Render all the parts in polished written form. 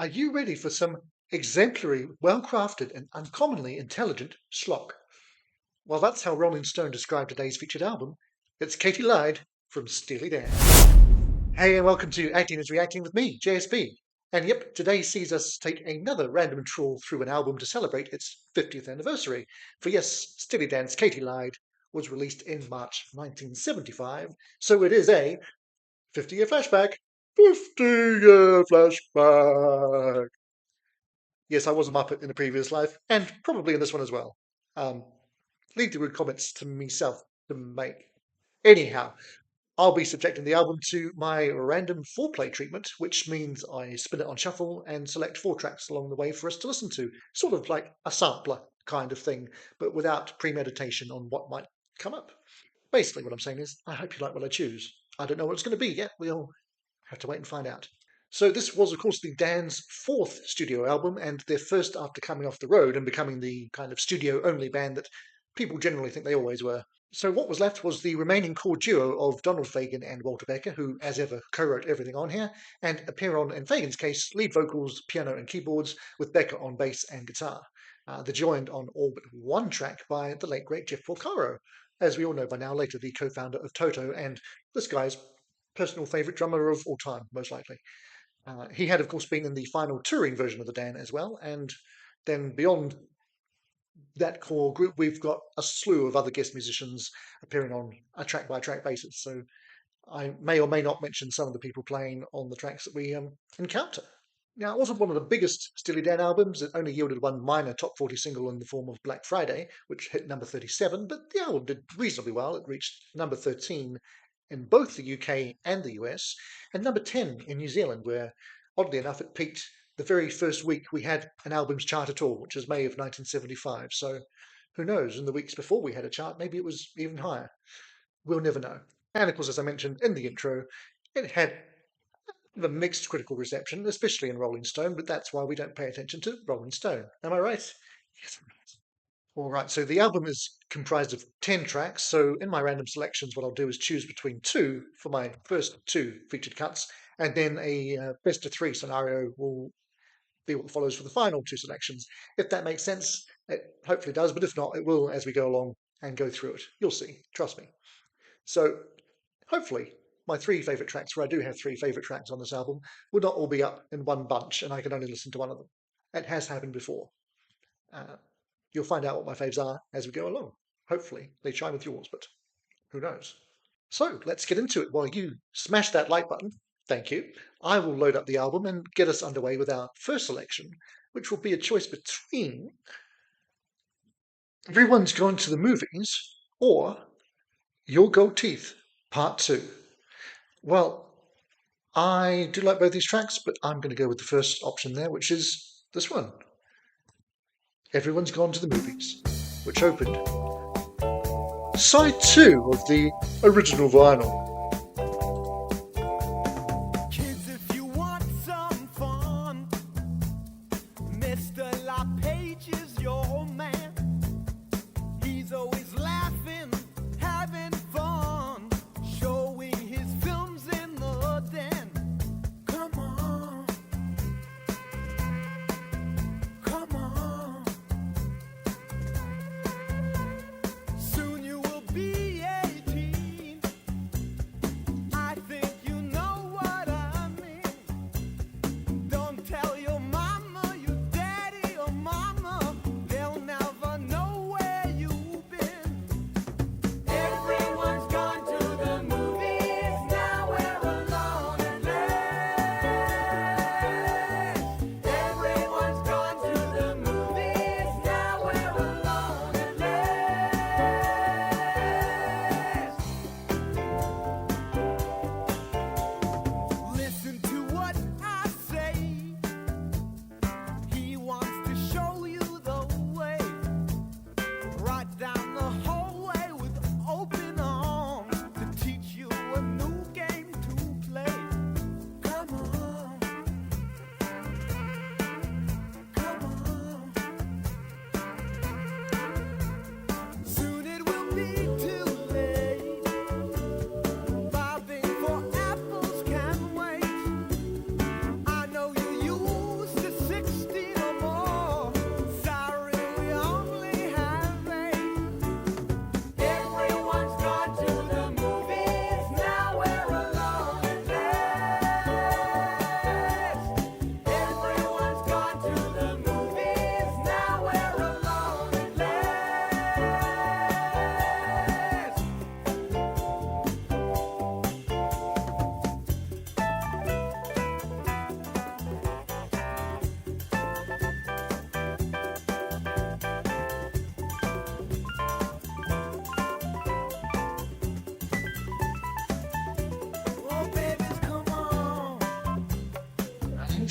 Are you ready for some exemplary, well-crafted, and uncommonly intelligent schlock? Well, that's how Rolling Stone described today's featured album. It's Katy Lied from Steely Dan. Hey, and welcome to Acting is Reacting with me, JSB. And yep, today sees us take another random trawl through an album to celebrate its 50th anniversary. For yes, Steely Dan's Katy Lied was released in March 1975, so it is a 50-year flashback. 50-year flashback. Yes, I was a Muppet in a previous life, and probably in this one as well. Leave the rude comments to myself to make. Anyhow, I'll be subjecting the album to my random foreplay treatment, which means I spin it on shuffle and select 4 tracks along the way for us to listen to, sort of like a sampler kind of thing, but without premeditation on what might come up. Basically, what I'm saying is, I hope you like what I choose. I don't know what it's going to be yet. We'll have to wait and find out. So this was, of course, the Dan's 4th studio album and their first after coming off the road and becoming the kind of studio-only band that people generally think they always were. So what was left was the remaining core duo of Donald Fagen and Walter Becker, who, as ever, co-wrote everything on here, and appear on, in Fagen's case, lead vocals, piano and keyboards, with Becker on bass and guitar. They're joined on all but one track by the late great Jeff Porcaro, as we all know by now, later the co-founder of Toto, and this guy's personal favourite drummer of all time, most likely. He had, of course, been in the final touring version of the Dan as well, and then beyond that core group, we've got a slew of other guest musicians appearing on a track-by-track basis. So I may or may not mention some of the people playing on the tracks that we encounter. Now, it wasn't one of the biggest Steely Dan albums. It only yielded one minor top 40 single in the form of Black Friday, which hit number 37, but the album did reasonably well. It reached number 13 in both the UK and the US, and number 10 in New Zealand, where, oddly enough, it peaked the very first week we had an album's chart at all, which was May of 1975. So who knows, in the weeks before we had a chart, maybe it was even higher. We'll never know. And of course, as I mentioned in the intro, it had a mixed critical reception, especially in Rolling Stone, but that's why we don't pay attention to Rolling Stone. Am I right? Yes, I'm right. All right, so the album is comprised of 10 tracks, so in my random selections what I'll do is choose between 2 for my first 2 featured cuts, and then a best of 3 scenario will be what follows for the final 2 selections. If that makes sense, it hopefully does, but if not, it will as we go along and go through it. You'll see, trust me. So hopefully my 3 favourite tracks, where I do have 3 favourite tracks on this album, will not all be up in one bunch and I can only listen to one of them. It has happened before. You'll find out what my faves are as we go along. Hopefully they chime with yours, but who knows? So let's get into it. While you smash that like button, thank you, I will load up the album and get us underway with our first selection, which will be a choice between Everyone's Gone to the Movies or Your Gold Teeth Part 2. Well, I do like both these tracks, but I'm going to go with the first option there, which is this one. Everyone's Gone to the Movies, which opened side 2 of the original vinyl. Kids, if you want some fun, Mr. LaPage is your man. He's always laughing, having fun, showing his films in the den. Come on, come on. Soon you will be 18. I think you know what I mean. Don't tell your mama, your daddy,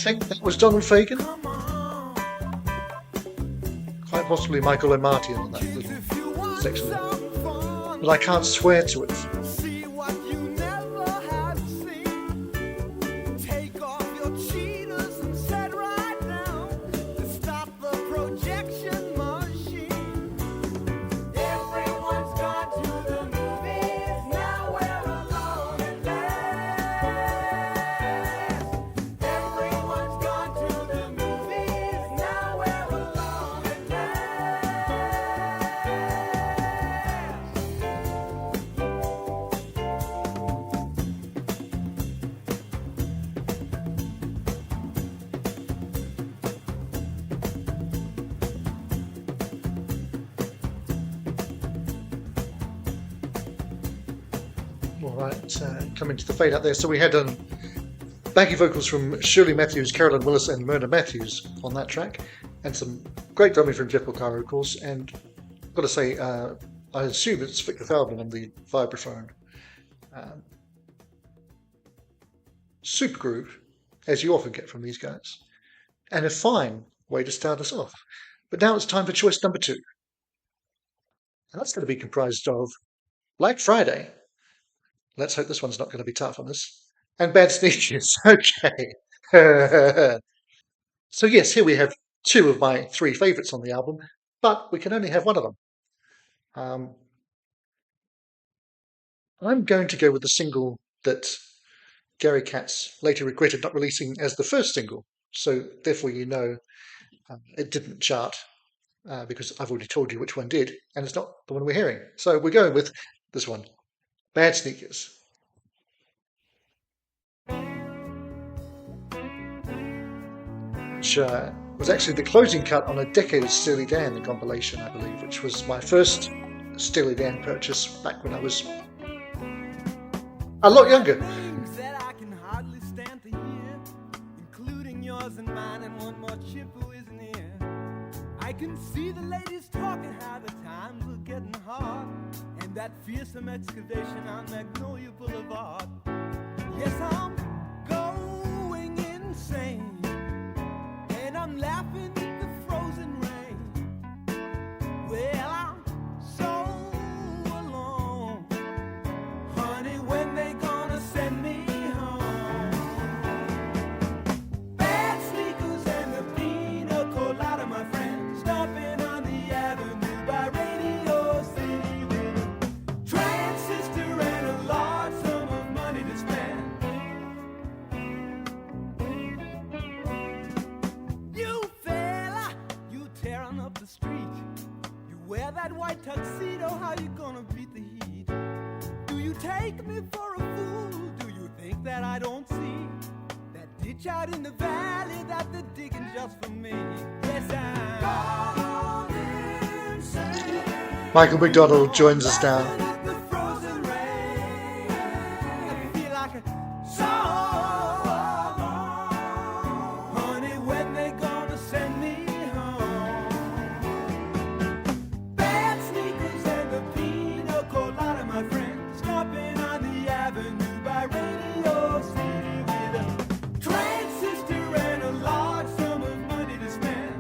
think that was Donald Fagen. Quite possibly Michael O'Marty in that little section there. But I can't swear to it. See what you never have seen. Take off your cheaters and sit right down to stop the projection machine. Everyone's gone to the movies. Now we're alone at last. Everyone's gone to the movies. Now we're alone at All right, coming to the fade out there. So we had baggy vocals from Shirley Matthews, Carolyn Willis, and Myrna Matthews on that track, and some great drumming from Jeff Porcaro, of course. And I've got to say, I assume it's Victor Feldman on the vibraphone. Super groove, as you often get from these guys, and a fine way to start us off. But now it's time for choice number 2. And that's going to be comprised of Black Friday. Let's hope this one's not going to be tough on us. And Bad Sneakers. Okay. So yes, here we have 2 of my 3 favourites on the album, but we can only have one of them. I'm going to go with the single that Gary Katz later regretted not releasing as the first single. So therefore, you know, it didn't chart because I've already told you which one did, and it's not the one we're hearing. So we're going with this one. Bad Sneakers. Which was actually the closing cut on a decade of Steely Dan, the compilation, I believe, which was my first Steely Dan purchase back when I was a lot younger. Things that I can hardly stand to hear, including yours and mine, and one more chip who isn't here. I can see the ladies talking how the times are getting hard, and that fearsome excavation on Magnolia Boulevard. Yes, I'm going insane, and I'm laughing at the frozen rain. Well, I'm so alone, honey, when they gonna send me home? Bad sneakers and a pina colada, my friend, stomping on the avenue by Radio City with a transistor and a large sum of money to spend. You fella, you tearing up the street. You wear that white tuxedo, how you gonna beat the heat? Do you take me for a fool? Do you think that I don't see that ditch out in the valley that they're digging just for me? Yes, I'm gone insane. Michael McDonald joins us now. At the frozen rain, I feel like a song. Honey, when they gonna send me home? Bad sneakers and a pina colada, my friend, stopping on the avenue by Radio City with a transistor and a large sum of money to spend.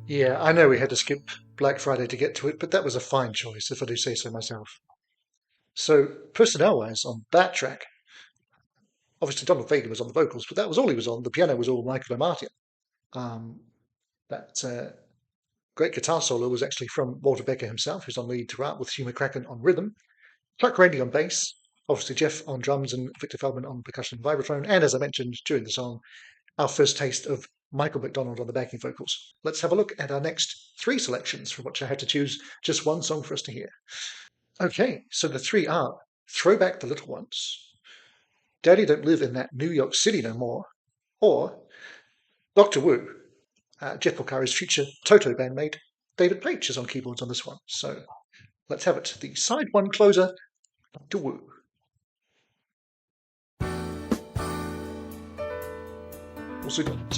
Yeah, I know we had to skip Black Friday to get to it, but that was a fine choice, if I do say so myself. So, personnel-wise, on that track, obviously Donald Fagen was on the vocals, but that was all he was on. The piano was all Michael Amartya. Um, that great guitar solo was actually from Walter Becker himself, who's on lead throughout, with Hugh McCracken on rhythm, Chuck Rainey on bass, obviously Jeff on drums, and Victor Feldman on percussion and vibraphone, and as I mentioned during the song, our first taste of Michael McDonald on the backing vocals. Let's have a look at our next three selections, from which I had to choose just one song for us to hear. Okay, so the three are Throw Back the Little Ones, Daddy Don't Live in That New York City No More, or Dr. Wu. Jeff Porcaro's future Toto bandmate David Paich is on keyboards on this one. So let's have it. The side one closer, Dr. Wu. Also got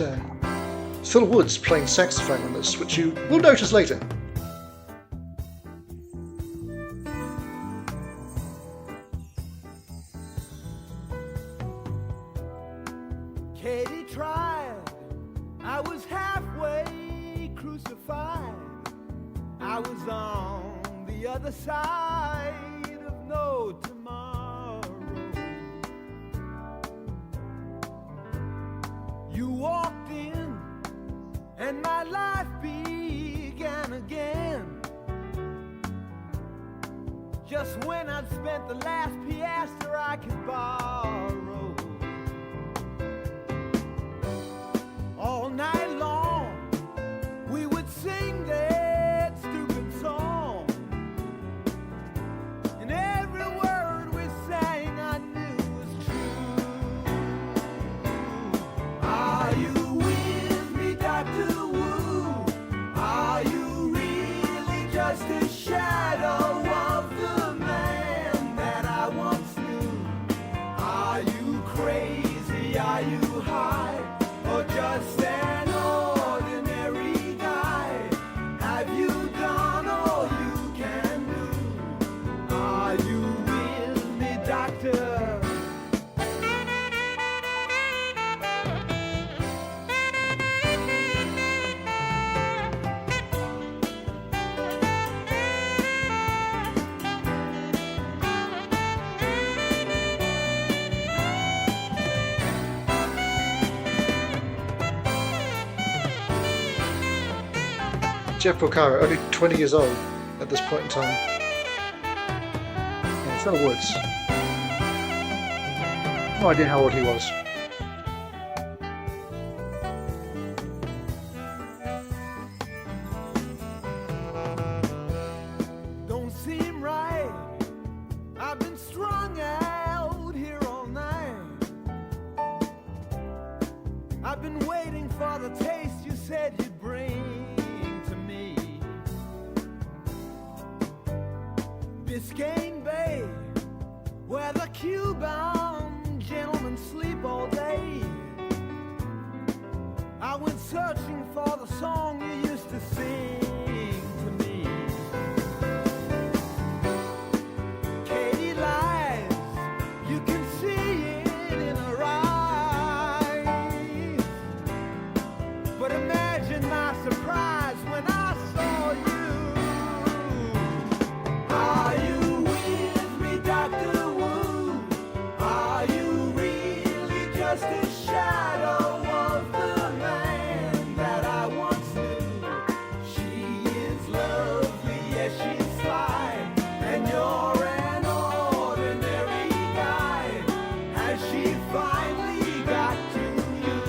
Phil Woods playing saxophone on this, which you will notice later. Katy tried, I was halfway crucified. I was on the other side of no tomorrow. You walked in and my life began again. Just when I'd spent the last piastre I could borrow. All night long we would sing that stupid song, and every word we sang I knew was true. Are you with me, Dr. Wu? Are you really just a shadow of the man that I once knew? Are you crazy? Are you high? Or just an ordinary guy? Have you done all you can do? Are you with me, doctor? Jeff Porcaro, only 20 years old at this point in time. And Phil Woods. No idea how old he was. Don't seem right. I've been strung out here all night. I've been waiting for the taste you said you'd bring to me. Biscayne Bay, where the Cuban gentlemen sleep all day. I went searching for the song you used to sing to me. Katy Lied, you can see it in her eyes. But imagine my surprise when I saw you. Are you with me, Dr. Wu? Are you really just a shadow of the man that I once knew? She is lovely, yes, she's fine, and you're an ordinary guy. Has she finally got to you?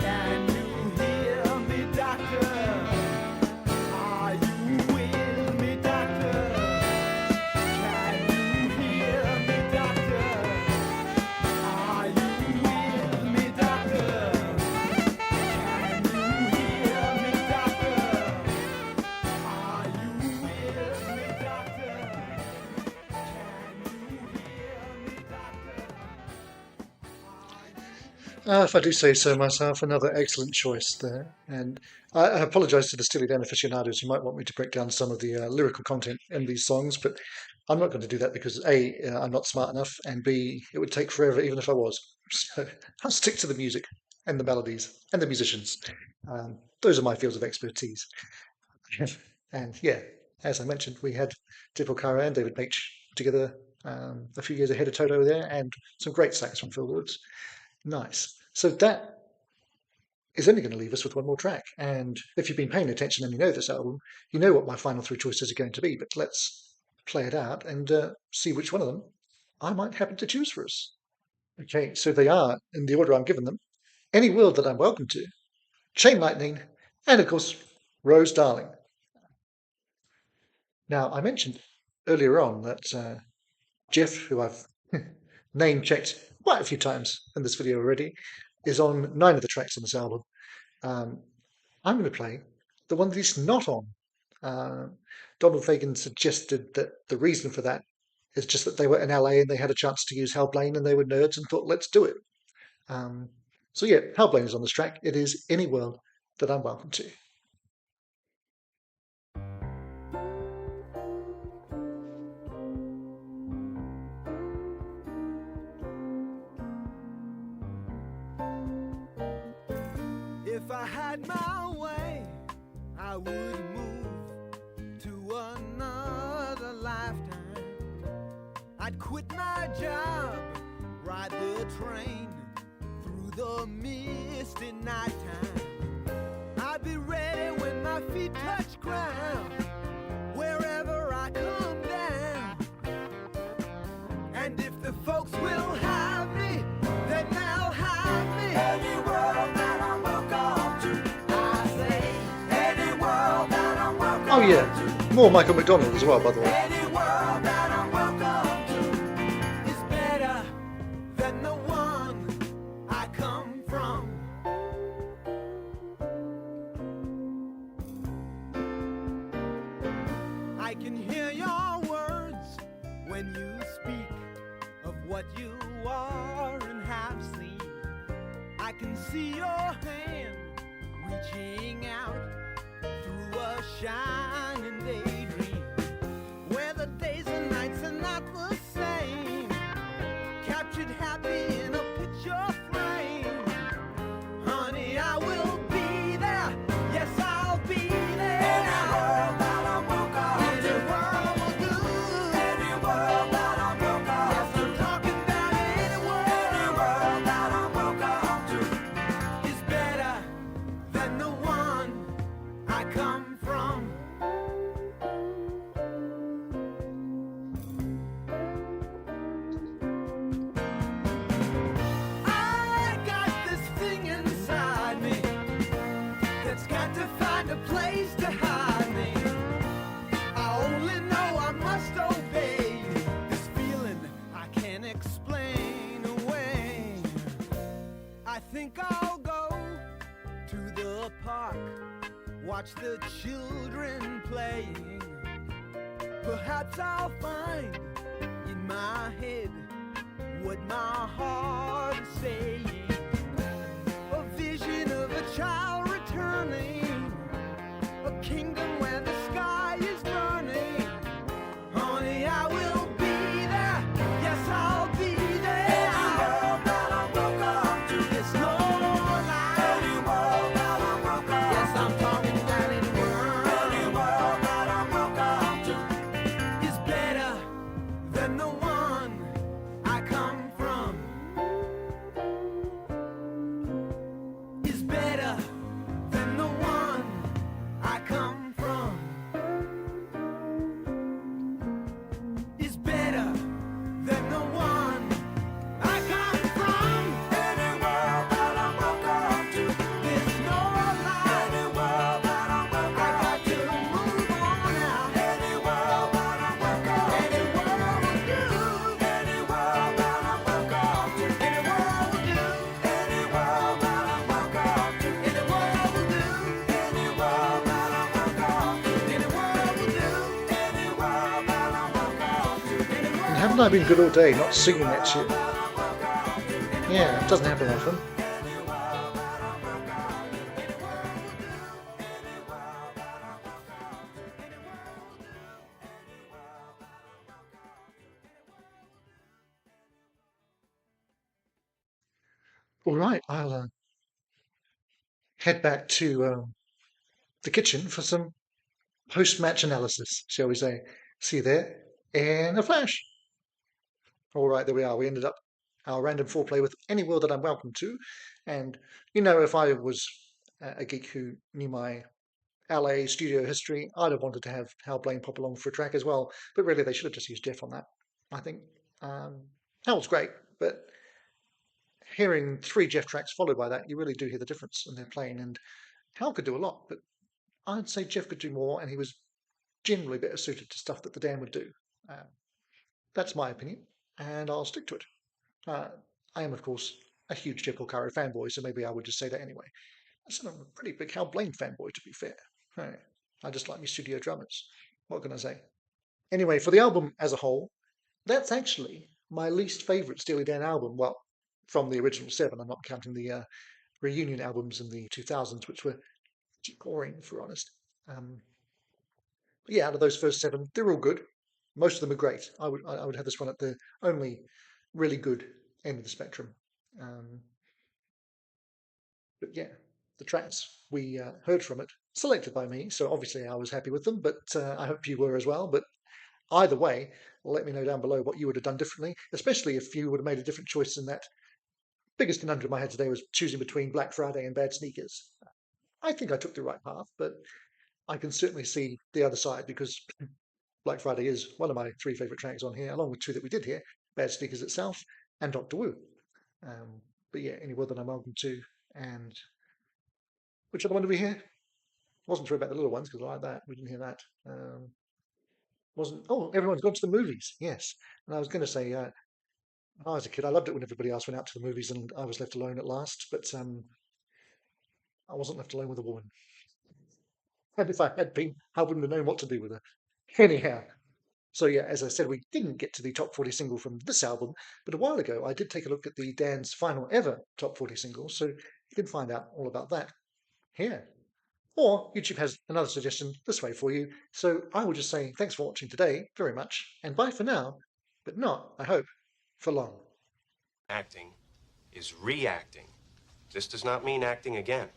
Can you hear me, doctor? Are you with me, doctor? Can you hear me, doctor? Are you with me, doctor? Can you hear me, doctor? Are you with me, doctor? Can you hear me, doctor? If I do say so myself, another excellent choice there. And I apologise to the Steely Dan aficionados who might want me to break down some of the lyrical content in these songs, but I'm not going to do that because A, I'm not smart enough, and B, it would take forever even if I was. So I'll stick to the music and the melodies and the musicians. those are my fields of expertise. And yeah, as I mentioned, we had Jeff Porcaro and David Beach together a few years ahead of Toto there, and some great sax from Phil Woods. Nice. So that is only going to leave us with one more track. And if you've been paying attention and you know this album, you know what my final three choices are going to be. But let's play it out and see which one of them I might happen to choose for us. Okay, so they are in the order I'm given them: Any World That I'm Welcome to, Chain Lightning, and of course, Rose Darling. Now, I mentioned earlier on that Jeff, who I've name checked quite a few times in this video already, is on 9 of the tracks on this album. I'm going to play the one that he's not on. Donald Fagen suggested that the reason for that is just that they were in LA and they had a chance to use Hal Blaine and they were nerds and thought, let's do it. So yeah, Hal Blaine is on this track. It is Any World That I'm Welcome to. If I had my way, I would move to another lifetime. I'd quit my job, ride the train through the misty nighttime. I'd be ready when my feet touch ground, wherever I come down. And if the folks will have me, then they'll have me. Any world that I'm welcome to, I say. Any world that I'm welcome to. Oh yeah, more Michael McDonald as well, by the way. Any world that I'm welcome to is better than the one I come from. I can hear your words when you speak of what you are and have seen. I can see your hand reaching out through a shining daydream, where the days and nights are not the same, captured happy in a picture frame. Honey, I will be there, yes, I'll be there. Any world that I'm welcome to, any world will do. Any world that I'm welcome to, yes, I'm talking about any world that I'm welcome to is better than the one I come from. I got this thing inside me that's got to find a place to hide me. I only know I must obey this feeling I can't explain away. I think I'll go to the park, watch the children playing. Perhaps I'll find in my head what my heart is saying. A vision of a child returning, a kingdom where the sky is burning. Honey, I will be there, yes, I'll be there. Any world that I'm welcome to, there's no lie. Any world that I'm welcome to, yes, I'm talking about any world. Any world that I'm welcome to is better than the one I come from. Is better than the one I come from. Is better than the one I come from. Any world that I'm welcome to, there's no lie. Any world that I'm welcome, I got to move on now. Any world that I'm welcome, any world will do. Any world that I'm welcome to, any world will do. Any world that I'm welcome to, any world will do. Any world that I'm welcome to, any world will do. Any world that I'm welcome to, any world. And haven't I been good all day not singing that shit? Yeah, it doesn't happen often. All right, I'll head back to the kitchen for some post-match analysis, shall we say. See you there in a flash. All right, there we are. We ended up our random foreplay with any world that I'm welcome to. And, if I was a geek who knew my LA studio history, I'd have wanted to have Hal Blaine pop along for a track as well. But really, they should have just used Jeff on that. I think Hal's great, but hearing 3 Jeff tracks followed by that, you really do hear the difference in their playing. And Hal could do a lot, but I'd say Jeff could do more, and he was generally better suited to stuff that the Dan would do. That's my opinion, and I'll stick to it. I am, of course, a huge Jeff Porcaro fanboy, so maybe I would just say that anyway. I'm a pretty big Hal Blaine fanboy, to be fair. I just like my studio drummers. What can I say? Anyway, for the album as a whole, that's actually my least favourite Steely Dan album. Well, from the original 7, I'm not counting the reunion albums in the 2000s, which were boring, if we're honest. But yeah, out of those first 7, they're all good. Most of them are great. I would have this one at the only really good end of the spectrum. But yeah, the tracks we heard from it, selected by me, so obviously I was happy with them, but I hope you were as well. But either way, let me know down below what you would have done differently, especially if you would have made a different choice than that. Biggest conundrum I had today was choosing between Black Friday and Bad Sneakers. I think I took the right path, but I can certainly see the other side, because Black Friday is one of my 3 favourite tracks on here, along with 2 that we did here, Bad Sneakers itself and Doctor Wu. But yeah, any word that I'm welcome to. And which other one did we hear? Wasn't sure about the little ones, because I like that. We didn't hear that. Everyone's gone to the movies. Yes. And I was going to say, when I was a kid, I loved it when everybody else went out to the movies and I was left alone at last. But I wasn't left alone with a woman. And if I had been, I wouldn't have known what to do with her. Anyhow, so yeah, as I said, we didn't get to the top 40 single from this album, but a while ago I did take a look at the Dan's final ever top 40 single, so you can find out all about that here. Or YouTube has another suggestion this way for you. So I will just say thanks for watching today very much, and bye for now, but not, I hope, for long. Acting is reacting. This does not mean acting again.